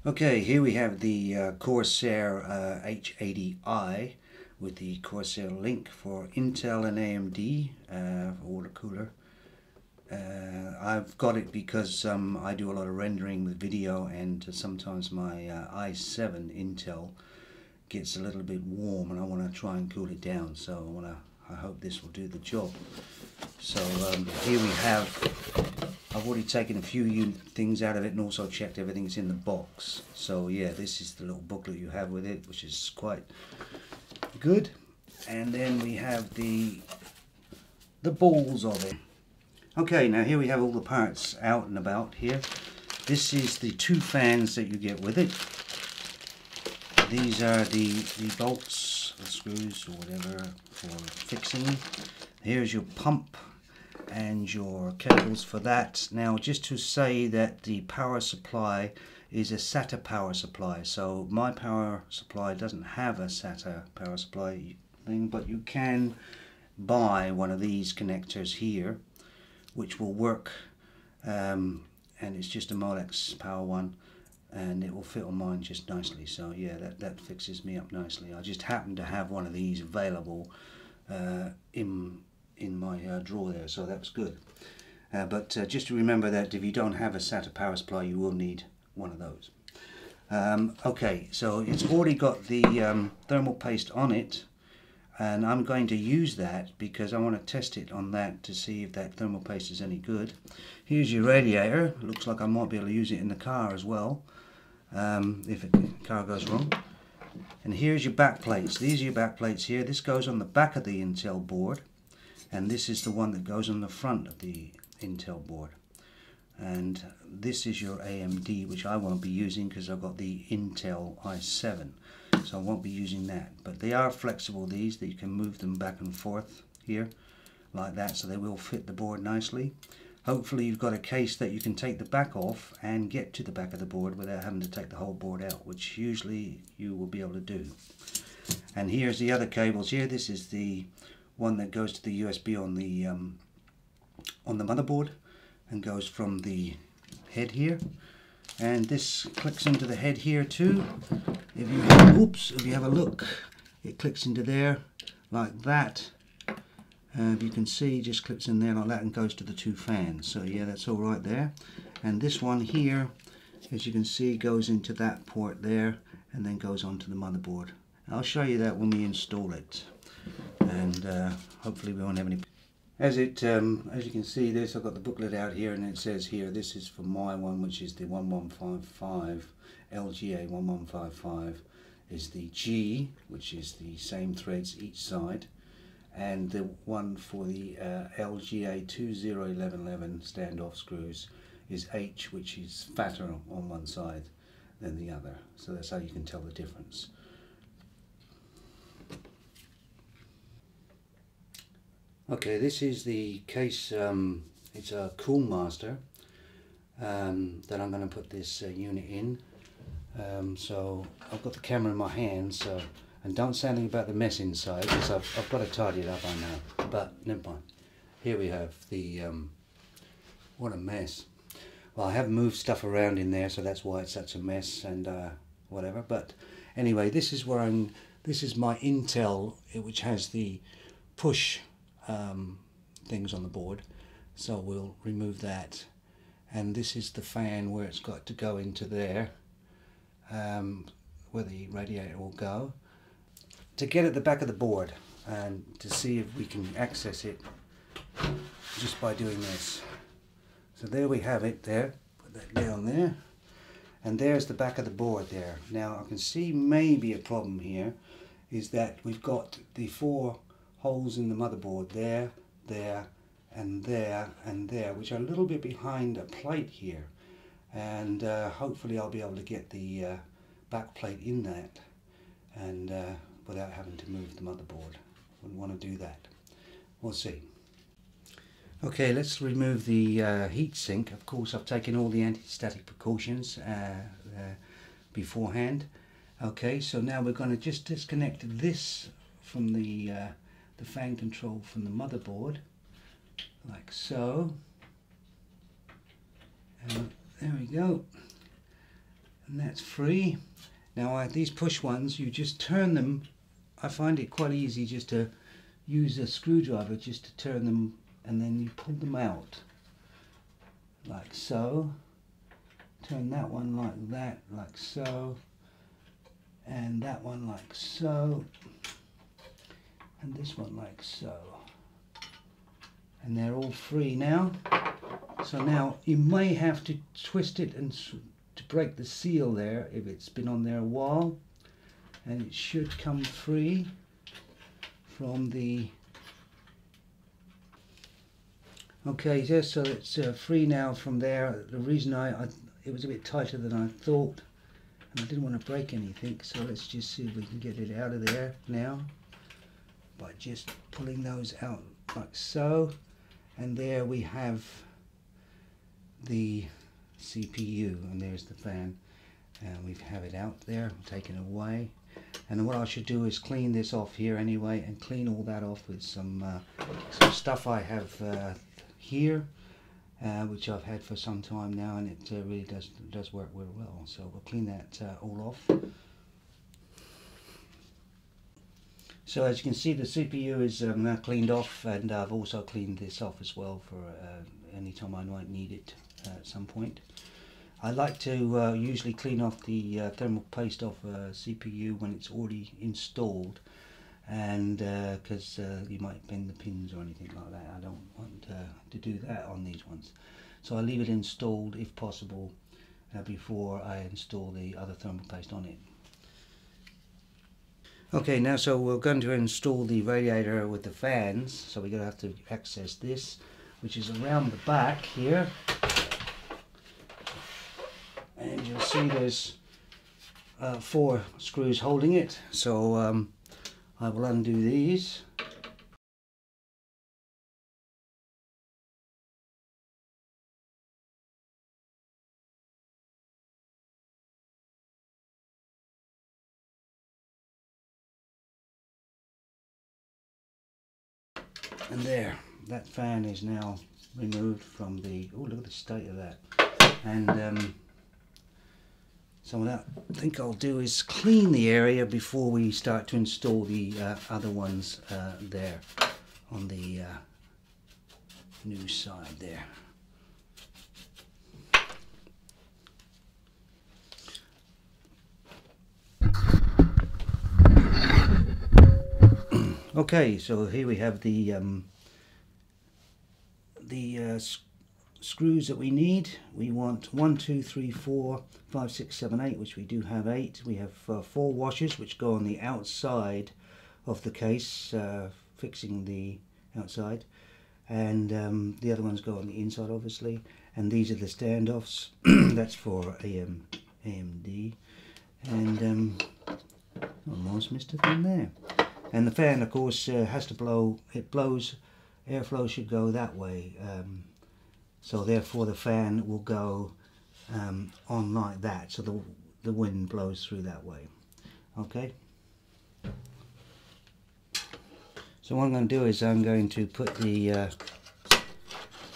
Okay, here we have the Corsair H80i with the Corsair link for Intel and AMD water cooler. I've got it because I do a lot of rendering with video, and sometimes my i7 Intel gets a little bit warm and I want to try and cool it down, so I hope this will do the job. So here we have, I've already taken a few things out of it and also checked everything's in the box. So yeah, this is the little booklet you have with it, which is quite good. And then we have the balls of it. Okay, now here we have all the parts out and about here. This is the two fans that you get with it. These are the bolts, the screws or whatever for fixing. Here's your pump and your cables for that. Now, just to say that the power supply is a SATA power supply, so my power supply doesn't have a SATA power supply thing, but you can buy one of these connectors here which will work, and it's just a Molex power one, and it will fit on mine just nicely. So yeah, that fixes me up nicely. I just happen to have one of these available in my drawer there, so that was good. But just to remember that if you don't have a SATA power supply, you will need one of those. Okay, so it's already got the thermal paste on it, and I'm going to use that because I want to test it on that to see if that thermal paste is any good. Here's your radiator. Looks like I might be able to use it in the car as well, if the car goes wrong. And here's your back plates. These are your back plates here. This goes on the back of the Intel board, and this is the one that goes on the front of the Intel board. And this is your AMD, which I won't be using because I've got the Intel i7, so I won't be using that. But they are flexible, these, that you can move them back and forth here like that, so they will fit the board nicely. Hopefully you've got a case that you can take the back off and get to the back of the board without having to take the whole board out, which usually you will be able to do. And here's the other cables here. This is the one that goes to the USB on the motherboard and goes from the head here, and this clicks into the head here too. If you have a look, it clicks into there like that. If you can see, just clips in there like that and goes to the two fans. So yeah, that's all right there. And this one here, as you can see, goes into that port there and then goes onto the motherboard. I'll show you that when we install it, and hopefully we won't have any. As you can see, this, I've got the booklet out here, and it says here, this is for my one, which is the 1155 LGA 1155, is the G, which is the same threads each side, and the one for the LGA 201111 standoff screws is H, which is fatter on one side than the other. So that's how you can tell the difference. Okay, this is the case. It's a Cool Master that I'm going to put this unit in. So I've got the camera in my hand, so, and don't say anything about the mess inside because I've got to tidy it up, I know, but never mind. Here we have the what a mess. Well, I have moved stuff around in there, so that's why it's such a mess and whatever. But anyway, this is where this is my Intel, which has the push things on the board, so we'll remove that. And this is the fan where it's got to go into there, where the radiator will go. To get at the back of the board and to see if we can access it just by doing this. So there we have it there, put that down there, and there's the back of the board there. Now I can see maybe a problem here is that we've got the 4 holes in the motherboard there, there, and there, and there, which are a little bit behind a plate here, and hopefully I'll be able to get the back plate in that, and without having to move the motherboard. Wouldn't want to do that. We'll see. Okay, let's remove the heat sink. Of course, I've taken all the anti-static precautions beforehand. Okay, so now we're going to just disconnect this from the fan control from the motherboard, like so. And there we go. and that's free. Now these push ones, you just turn them. I find it quite easy just to use a screwdriver just to turn them, and then you pull them out like so. Turn that one like that, like so, and that one like so, and this one like so, and they're all free now. So now you may have to twist it and to break the seal there if it's been on there a while, and it should come free from the. Okay, yes, so it's free now from there. The reason it was a bit tighter than I thought, and I didn't want to break anything, so let's just see if we can get it out of there now by just pulling those out like so. And there we have the CPU, and there's the fan, and we have it out there, taken away. And what I should do is clean this off here anyway, and clean all that off with some stuff I have here, which I've had for some time now, and it really does work very well. So we'll clean that all off. So as you can see, the CPU is now cleaned off, and I've also cleaned this off as well for any time I might need it at some point. I like to usually clean off the thermal paste off a CPU when it's already installed, and because you might bend the pins or anything like that. I don't want to do that on these ones, so I leave it installed if possible before I install the other thermal paste on it. Okay, now so we're going to install the radiator with the fans, so we're going to have to access this, which is around the back here, and you'll see there's 4 screws holding it. So I will undo these. And there, that fan is now removed from the, oh, look at the state of that. And so what I think I'll do is clean the area before we start to install the other ones there on the new side there. Okay, so here we have the screws that we need. We want 1, 2, 3, 4, 5, 6, 7, 8, which we do have 8. We have 4 washers which go on the outside of the case, fixing the outside, and the other ones go on the inside, obviously. And these are the standoffs. That's for AMD, and almost missed a thing there. And the fan, of course, has to blow. It blows. Airflow should go that way. So therefore, the fan will go on like that. So the wind blows through that way. Okay. So what I'm going to do is I'm going to put the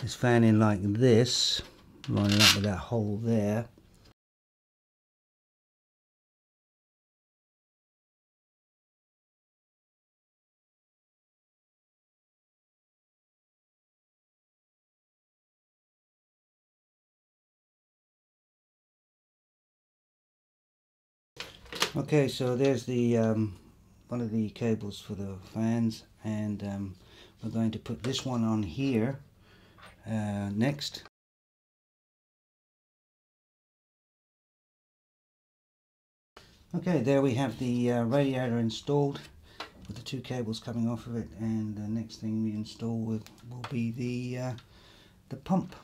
this fan in like this, line it up with that hole there. Okay, so there's the one of the cables for the fans, and we're going to put this one on here next. Okay, there we have the radiator installed with the 2 cables coming off of it, and the next thing we install will be the pump.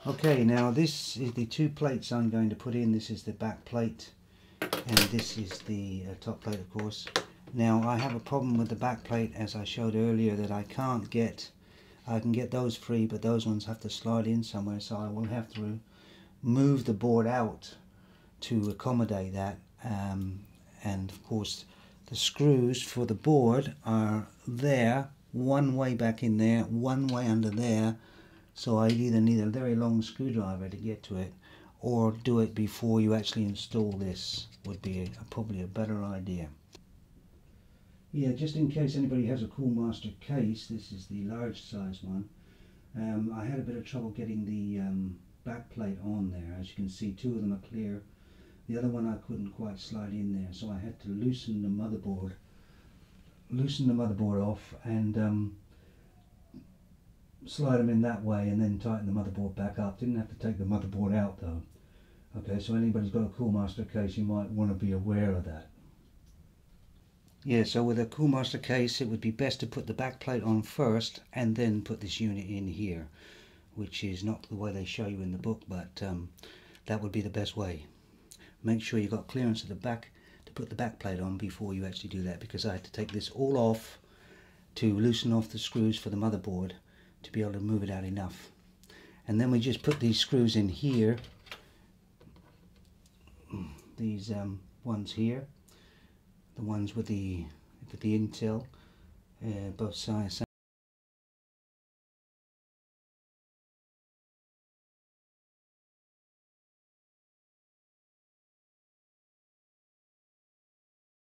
Okay, now this is the 2 plates I'm going to put in. This is the back plate, and this is the top plate, of course. Now I have a problem with the back plate, as I showed earlier, that I can't get. I can get those free, but those ones have to slide in somewhere, so I will have to move the board out to accommodate that. And of course the screws for the board are there, one way back in there, one way under there, so I either need a very long screwdriver to get to it, or do it before you actually install this would be probably a better idea. Yeah, just in case anybody has a Coolmaster case, this is the large size one. I had a bit of trouble getting the back plate on there. As you can see, two of them are clear. The other one I couldn't quite slide in there, so I had to loosen the motherboard off and slide them in that way, and then tighten the motherboard back up. Didn't have to take the motherboard out though. Okay, so anybody's got a Coolmaster case, you might want to be aware of that. Yeah, so with a Coolmaster case it would be best to put the back plate on first and then put this unit in here, which is not the way they show you in the book, but that would be the best way. Make sure you've got clearance at the back to put the back plate on before you actually do that, because I had to take this all off to loosen off the screws for the motherboard to be able to move it out enough. And then we just put these screws in here, these ones here, the ones with the intel, both sides.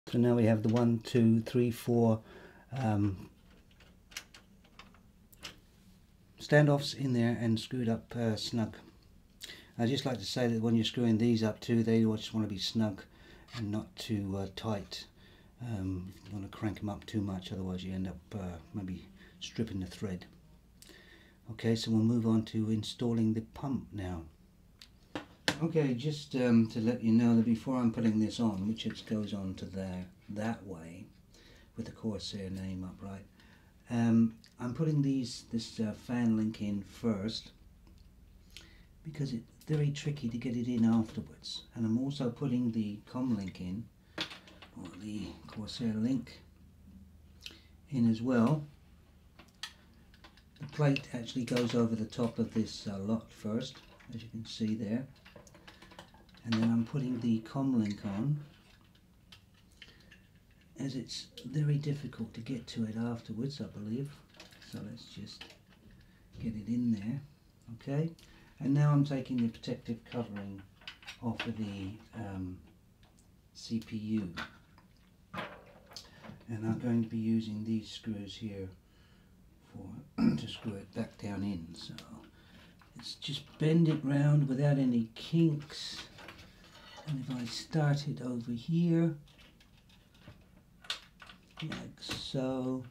So now we have the 1, 2, 3, 4 standoffs in there and screwed up snug. I just like to say that when you're screwing these up too, they just want to be snug and not too tight. You want to crank them up too much, otherwise you end up maybe stripping the thread. Okay, so we'll move on to installing the pump now. Okay, just to let you know that before I'm putting this on, which it goes on to there, that way, with the Corsair name upright, I'm putting this fan link in first, because it's very tricky to get it in afterwards. And I'm also putting the COM link in, or the Corsair link in as well. The plate actually goes over the top of this lot first, as you can see there. And then I'm putting the COM link on, as it's very difficult to get to it afterwards, I believe. So let's just get it in there. Okay, and now I'm taking the protective covering off of the CPU, and I'm going to be using these screws here for to screw it back down in. So let's just bend it round without any kinks. And if I start it over here, like so,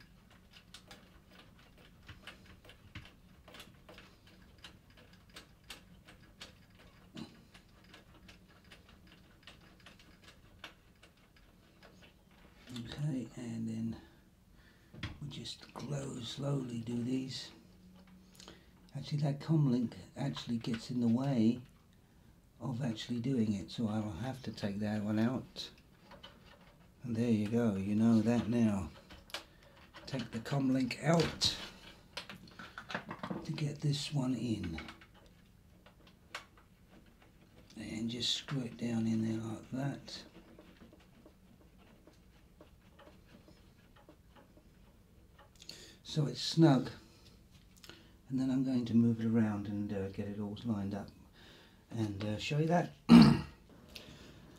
okay, and then we'll just slowly do these. Actually, that COM link actually gets in the way of actually doing it, so I'll have to take that one out. And there you go, you know that now. Take the COM link out to get this one in, and just screw it down in there like that. So it's snug, and then I'm going to move it around and get it all lined up and show you that.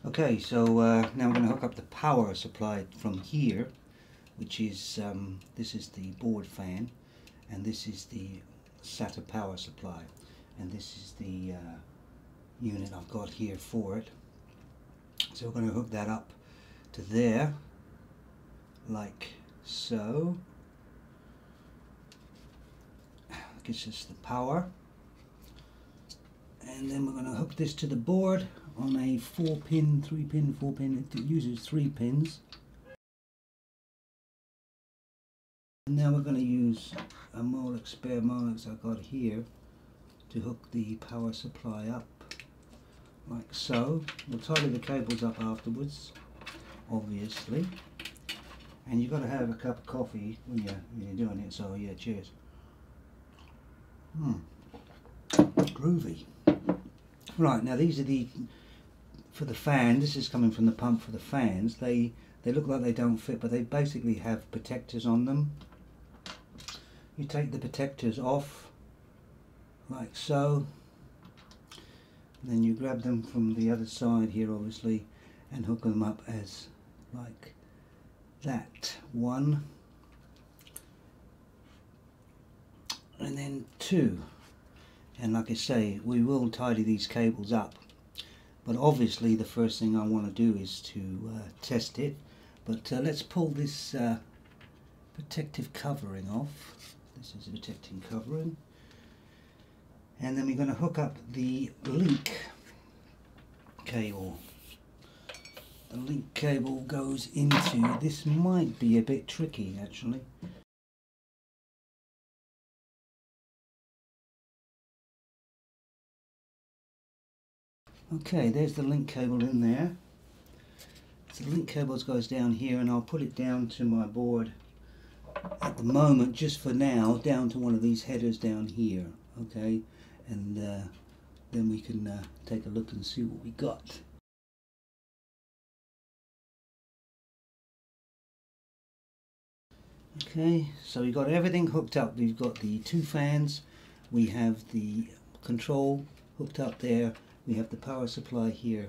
Okay, so now we're going to hook up the power supply from here, which is this is the board fan, and this is the SATA power supply, and this is the unit I've got here for it. So we're going to hook that up to there, like so. Gives us the power. And then we're going to hook this to the board on a 4-pin, 3-pin, 4-pin. It uses 3 pins. And now we're going to use a Molex, spare Molex I've got here to hook the power supply up, like so. We'll tidy the cables up afterwards, obviously. And you've got to have a cup of coffee when you're doing it, so yeah, cheers. Groovy. Right, now these are for the fan. This is coming from the pump for the fans. They look like they don't fit, but they basically have protectors on them. You take the protectors off, like so, Then you grab them from the other side here, obviously, and hook them up as like that. One, and then two. And like I say, we will tidy these cables up, but obviously the first thing I want to do is to test it. But let's pull this protective covering off. This is a protecting covering, and then we're going to hook up the link cable. The link cable goes into, this might be a bit tricky actually. Okay, there's the link cable in there. So the link cable goes down here, and I'll put it down to my board at the moment, just for now, down to one of these headers down here. Okay, and then we can take a look and see what we got. Okay, so we've got everything hooked up. We've got the two fans, we have the control hooked up there, we have the power supply here,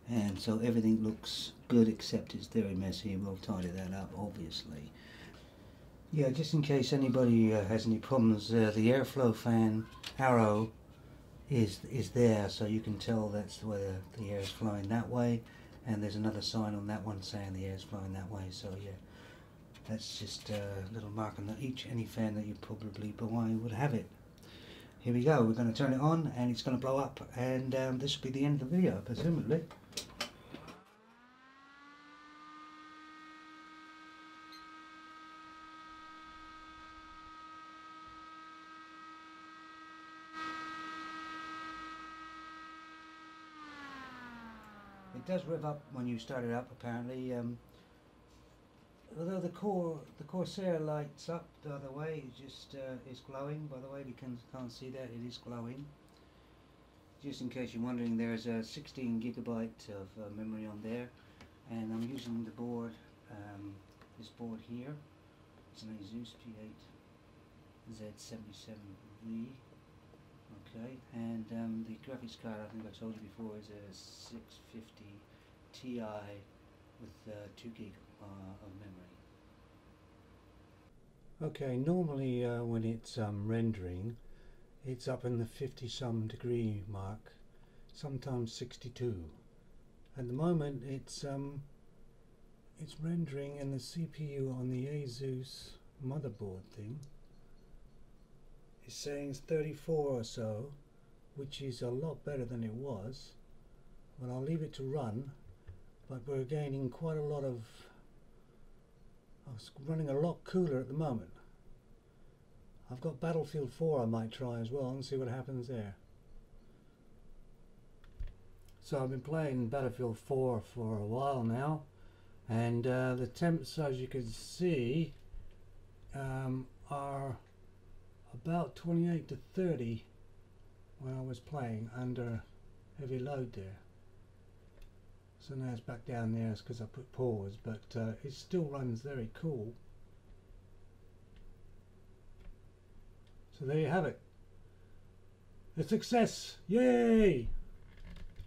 and so everything looks good, except it's very messy. We'll tidy that up, obviously. Yeah, just in case anybody has any problems, the airflow fan arrow is there, so you can tell that's where the air is flowing that way, and there's another sign on that one saying the air is flowing that way. So yeah, that's just a little mark on any fan that you probably buy would have it. Here we go, we're going to turn it on and it's going to blow up, and this will be the end of the video, presumably. It does rev up when you start it up, apparently. Although the Corsair lights up the other way, it just is glowing. By the way, we can't see that, it is glowing. Just in case you're wondering, there's a 16 gigabyte of memory on there, and I'm using the board, this board here. It's an Asus P8 Z77V. Okay, and the graphics card, I think I told you before, is a 650 Ti with 2 gig of memory. Okay, normally when it's rendering, it's up in the 50-some degree mark, sometimes 62. At the moment, it's rendering in the CPU on the Asus motherboard thing. It's saying it's 34 or so, which is a lot better than it was. But I'll leave it to run. But we're gaining quite a lot of. It's running a lot cooler at the moment. I've got Battlefield 4 I might try as well and see what happens there. So I've been playing Battlefield 4 for a while now, and the temps, as you can see, are about 28 to 30 when I was playing under heavy load there. So now it's back down there, it's because I put pause, but it still runs very cool. So there you have it. A success! Yay!